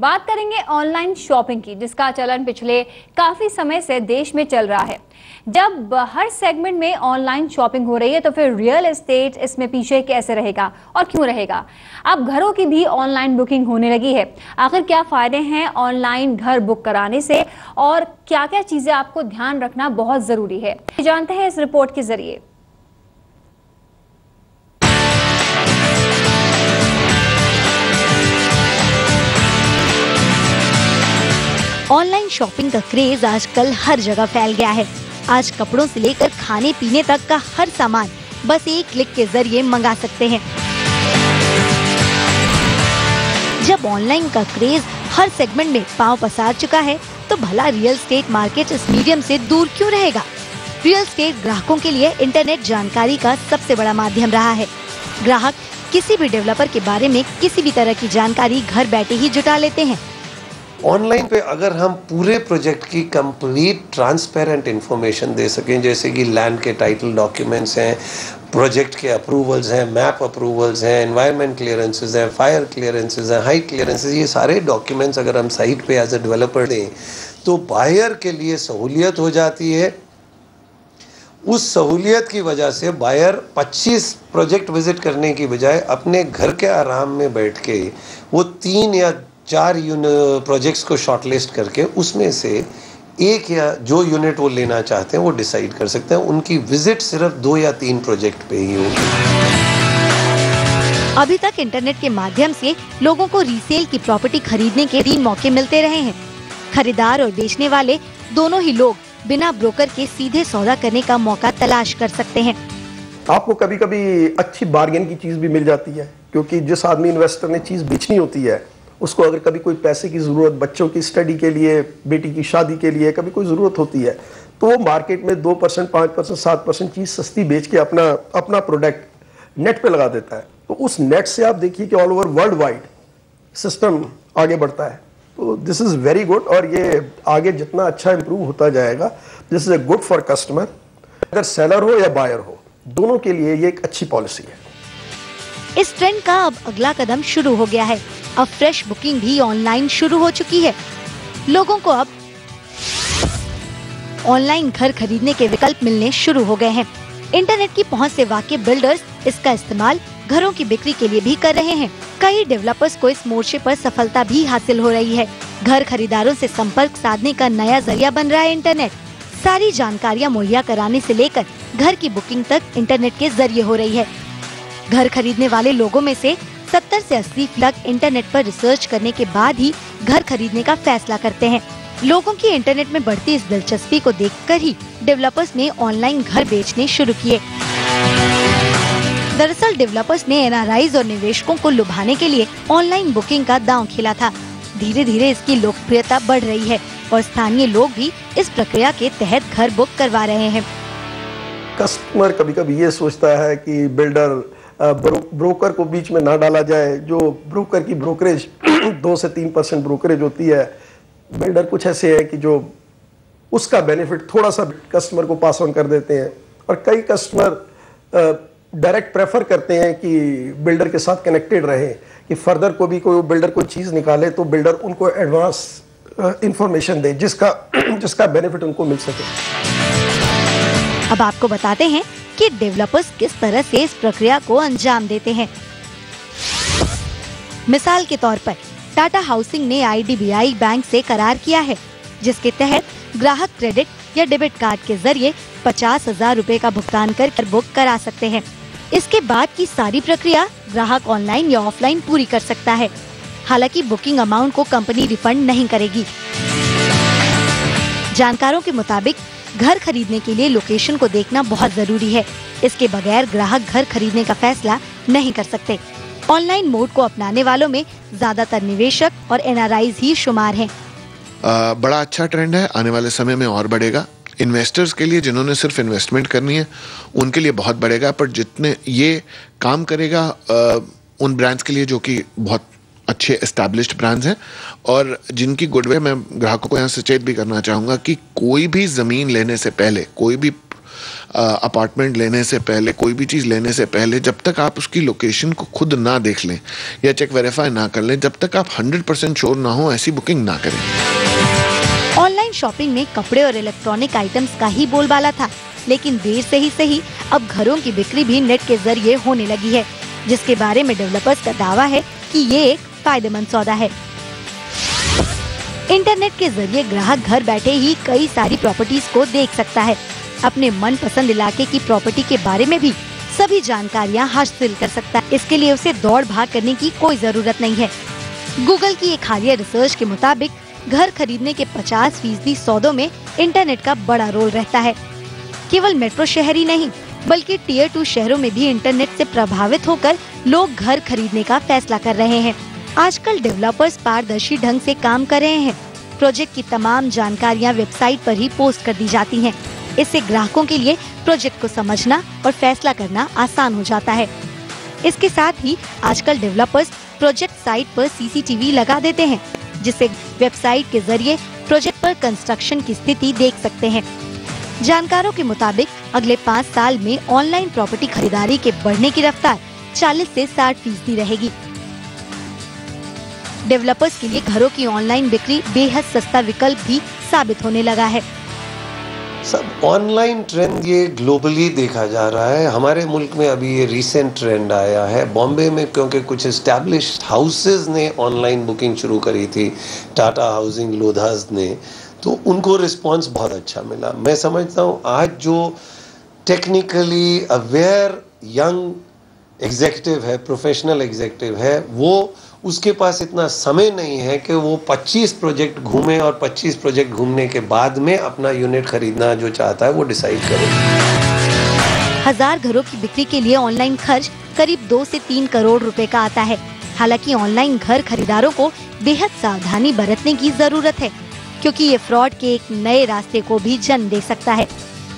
बात करेंगे online shopping की, जिसका चलन पिछले काफी समय से देश में चल रहा है। जब हर सेगमेंट में ऑनलाइन शॉपिंग हो रही है तो फिर रियल एस्टेट इसमें पीछे कैसे रहेगा और क्यों रहेगा? अब घरों की भी ऑनलाइन बुकिंग होने लगी है। आखिर क्या फायदे हैं ऑनलाइन घर बुक कराने से और क्या क्या चीजें आपको ध्यान रखना बहुत जरूरी है, जानते हैं इस रिपोर्ट के जरिए। ऑनलाइन शॉपिंग का क्रेज आजकल हर जगह फैल गया है। आज कपड़ों से लेकर खाने पीने तक का हर सामान बस एक क्लिक के जरिए मंगा सकते हैं। जब ऑनलाइन का क्रेज हर सेगमेंट में पांव पसार चुका है तो भला रियल एस्टेट मार्केट इस मीडियम से दूर क्यों रहेगा? रियल एस्टेट ग्राहकों के लिए इंटरनेट जानकारी का सबसे बड़ा माध्यम रहा है। ग्राहक किसी भी डेवलपर के बारे में किसी भी तरह की जानकारी घर बैठे ही जुटा लेते हैं। ऑनलाइन पे अगर हम पूरे प्रोजेक्ट की कंप्लीट ट्रांसपेरेंट इंफॉर्मेशन दे सकें, जैसे कि लैंड के टाइटल डॉक्यूमेंट्स हैं, प्रोजेक्ट के अप्रूवल्स हैं, मैप अप्रूवल्स हैं, एनवायरनमेंट क्लियरेंसेस हैं, फायर क्लियरेंसेस हैं, हाइट क्लियरेंसेस, ये सारे डॉक्यूमेंट्स अगर हम साइट पे एज ए डेवलपर दें तो बायर के लिए सहूलियत हो जाती है। उस सहूलियत की वजह से बायर 25 प्रोजेक्ट विजिट करने की बजाय अपने घर के आराम में बैठ के वो 3 या 4 प्रोजेक्ट्स को शॉर्टलिस्ट करके उसमें से एक या जो यूनिट वो लेना चाहते हैं वो डिसाइड कर सकते हैं। उनकी विजिट सिर्फ 2 या 3 प्रोजेक्ट पे ही होगी। अभी तक इंटरनेट के माध्यम से लोगों को रीसेल की प्रॉपर्टी खरीदने के 3 मौके मिलते रहे हैं। खरीदार और बेचने वाले दोनों ही लोग बिना ब्रोकर के सीधे सौदा करने का मौका तलाश कर सकते हैं। आपको कभी कभी अच्छी बार्गेन की चीज भी मिल जाती है, क्योंकि जिस आदमी इन्वेस्टर ने चीज बेचनी होती है उसको अगर कभी कोई पैसे की ज़रूरत, बच्चों की स्टडी के लिए, बेटी की शादी के लिए कभी कोई ज़रूरत होती है तो वो मार्केट में 2%, 5%, 7% चीज़ सस्ती बेच के अपना प्रोडक्ट नेट पे लगा देता है। तो उस नेट से आप देखिए कि all over world wide system आगे बढ़ता है। तो दिस इज़ वेरी गुड और ये आगे जितना अच्छा इम्प्रूव होता जाएगा, this is a good for customer. अगर सेलर हो या बायर हो, दोनों के लिए ये एक अच्छी पॉलिसी है। इस ट्रेंड का अब अगला कदम शुरू हो गया है। अब फ्रेश बुकिंग भी ऑनलाइन शुरू हो चुकी है। लोगों को अब ऑनलाइन घर खरीदने के विकल्प मिलने शुरू हो गए हैं। इंटरनेट की पहुंच से वाकिफ बिल्डर्स इसका इस्तेमाल घरों की बिक्री के लिए भी कर रहे हैं। कई डेवलपर्स को इस मोर्चे पर सफलता भी हासिल हो रही है। घर खरीदारों से संपर्क साधने का नया जरिया बन रहा है इंटरनेट। सारी जानकारियाँ मुहैया कराने से लेकर घर की बुकिंग तक इंटरनेट के जरिए हो रही है। घर खरीदने वाले लोगों में से 70 से 80 लाख इंटरनेट पर रिसर्च करने के बाद ही घर खरीदने का फैसला करते हैं। लोगों की इंटरनेट में बढ़ती इस दिलचस्पी को देखकर ही डेवलपर्स ने ऑनलाइन घर बेचने शुरू किए। दरअसल डेवलपर्स ने एनआरआईज और निवेशकों को लुभाने के लिए ऑनलाइन बुकिंग का दांव खेला था। धीरे धीरे इसकी लोकप्रियता बढ़ रही है और स्थानीय लोग भी इस प्रक्रिया के तहत घर बुक करवा रहे हैं। कस्टमर कभी कभी ये सोचता है कि बिल्डर ब्रोकर को बीच में ना डाला जाए। जो ब्रोकर की ब्रोकरेज 2 से 3% ब्रोकरेज होती है, बिल्डर कुछ ऐसे है कि जो उसका बेनिफिट थोड़ा सा कस्टमर को पास ऑन कर देते हैं। और कई कस्टमर डायरेक्ट प्रेफर करते हैं कि बिल्डर के साथ कनेक्टेड रहे, कि फर्दर को भी कोई बिल्डर कोई चीज़ निकाले तो बिल्डर उनको एडवांस इंफॉर्मेशन दे जिसका बेनिफिट उनको मिल सके। अब आपको बताते हैं कि डेवलपर्स किस तरह से इस प्रक्रिया को अंजाम देते हैं। मिसाल के तौर पर टाटा हाउसिंग ने IDBI बैंक से करार किया है, जिसके तहत ग्राहक क्रेडिट या डेबिट कार्ड के जरिए 50,000 रुपए का भुगतान कर बुक करा सकते हैं। इसके बाद की सारी प्रक्रिया ग्राहक ऑनलाइन या ऑफलाइन पूरी कर सकता है। हालांकि बुकिंग अमाउंट को कंपनी रिफंड नहीं करेगी। जानकारों के मुताबिक घर खरीदने के लिए लोकेशन को देखना बहुत जरूरी है। इसके बगैर ग्राहक घर खरीदने का फैसला नहीं कर सकते। ऑनलाइन मोड को अपनाने वालों में ज्यादातर निवेशक और एनआरआईज ही शुमार हैं। बड़ा अच्छा ट्रेंड है, आने वाले समय में और बढ़ेगा। इन्वेस्टर्स के लिए जिन्होंने सिर्फ इन्वेस्टमेंट करनी है उनके लिए बहुत बढ़ेगा, पर जितने ये काम करेगा उन ब्रांड्स के लिए जो कि बहुत अच्छे एस्टैब्लिश्ड ब्रांड्स हैं और जिनकी गुडविल, मैं ग्राहकों को यहाँ सचेत भी करना चाहूँगा कि कोई भी ज़मीन लेने से पहले, कोई भी अपार्टमेंट लेने से पहले, कोई भी चीज़ लेने से पहले, जब तक आप उसकी लोकेशन को खुद ना देख लें या चेक वेरीफाई ना कर लें, जब तक आप 100% श्योर ना हो, ऐसी बुकिंग ना करें। ऑनलाइन शॉपिंग में कपड़े और इलेक्ट्रॉनिक आइटम्स का ही बोलबाला था, लेकिन देर से ही सही अब घरों की बिक्री भी नेट के जरिए होने लगी है, जिसके बारे में डेवलपर्स का दावा है कि ये एक फायदेमंद सौदा है। इंटरनेट के जरिए ग्राहक घर बैठे ही कई सारी प्रॉपर्टीज को देख सकता है। अपने मनपसंद इलाके की प्रॉपर्टी के बारे में भी सभी जानकारियां हासिल कर सकता है। इसके लिए उसे दौड़ भाग करने की कोई जरूरत नहीं है। गूगल की एक हालिया रिसर्च के मुताबिक घर खरीदने के 50% सौदों में इंटरनेट का बड़ा रोल रहता है। केवल मेट्रो शहर ही नहीं, बल्कि टियर 2 शहरों में भी इंटरनेट से प्रभावित होकर लोग घर खरीदने का फैसला कर रहे हैं। आजकल डेवलपर्स पारदर्शी ढंग से काम कर रहे हैं। प्रोजेक्ट की तमाम जानकारियां वेबसाइट पर ही पोस्ट कर दी जाती हैं। इससे ग्राहकों के लिए प्रोजेक्ट को समझना और फैसला करना आसान हो जाता है। इसके साथ ही आजकल डेवलपर्स प्रोजेक्ट साइट पर CCTV लगा देते हैं, जिससे वेबसाइट के जरिए प्रोजेक्ट पर कंस्ट्रक्शन की स्थिति देख सकते हैं। जानकारों के मुताबिक अगले 5 साल में ऑनलाइन प्रॉपर्टी खरीदारी के बढ़ने की रफ्तार 40 से 60% रहेगी। डेवलपर्स के लिए घरों की ऑनलाइन बिक्री बेहद सस्ता विकल्प भी साबित होने लगा है। सब ऑनलाइन ट्रेंड ये ग्लोबली देखा जा रहा है। हमारे मुल्क में अभी ये रीसेंट ट्रेंड आया है। बॉम्बे में क्योंकि कुछ एस्टैब्लिश्ड हाउसेज ने ऑनलाइन बुकिंग शुरू करी थी, टाटा हाउसिंग, लोधास ने, तो उनको रिस्पांस बहुत अच्छा मिला। मैं समझता हूँ आज जो टेक्निकली अवेयर यंग एग्जीक्यूटिव है, प्रोफेशनल एग्जीक्यूटिव है, वो उसके पास इतना समय नहीं है कि वो 25 प्रोजेक्ट घूमे और 25 प्रोजेक्ट घूमने के बाद में अपना यूनिट खरीदना जो चाहता है वो डिसाइड करे। 1000 घरों की बिक्री के लिए ऑनलाइन खर्च करीब 2 से 3 करोड़ रुपए का आता है। हालांकि ऑनलाइन घर खरीदारों को बेहद सावधानी बरतने की जरूरत है, क्योंकि ये फ्रॉड के एक नए रास्ते को भी जन्म दे सकता है।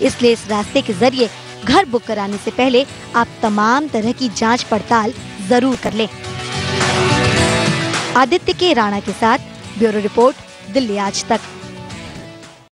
इसलिए इस रास्ते के जरिए घर बुक कराने से पहले आप तमाम तरह की जांच पड़ताल जरूर कर लें। आदित्य के राणा के साथ ब्यूरो रिपोर्ट, दिल्ली आज तक।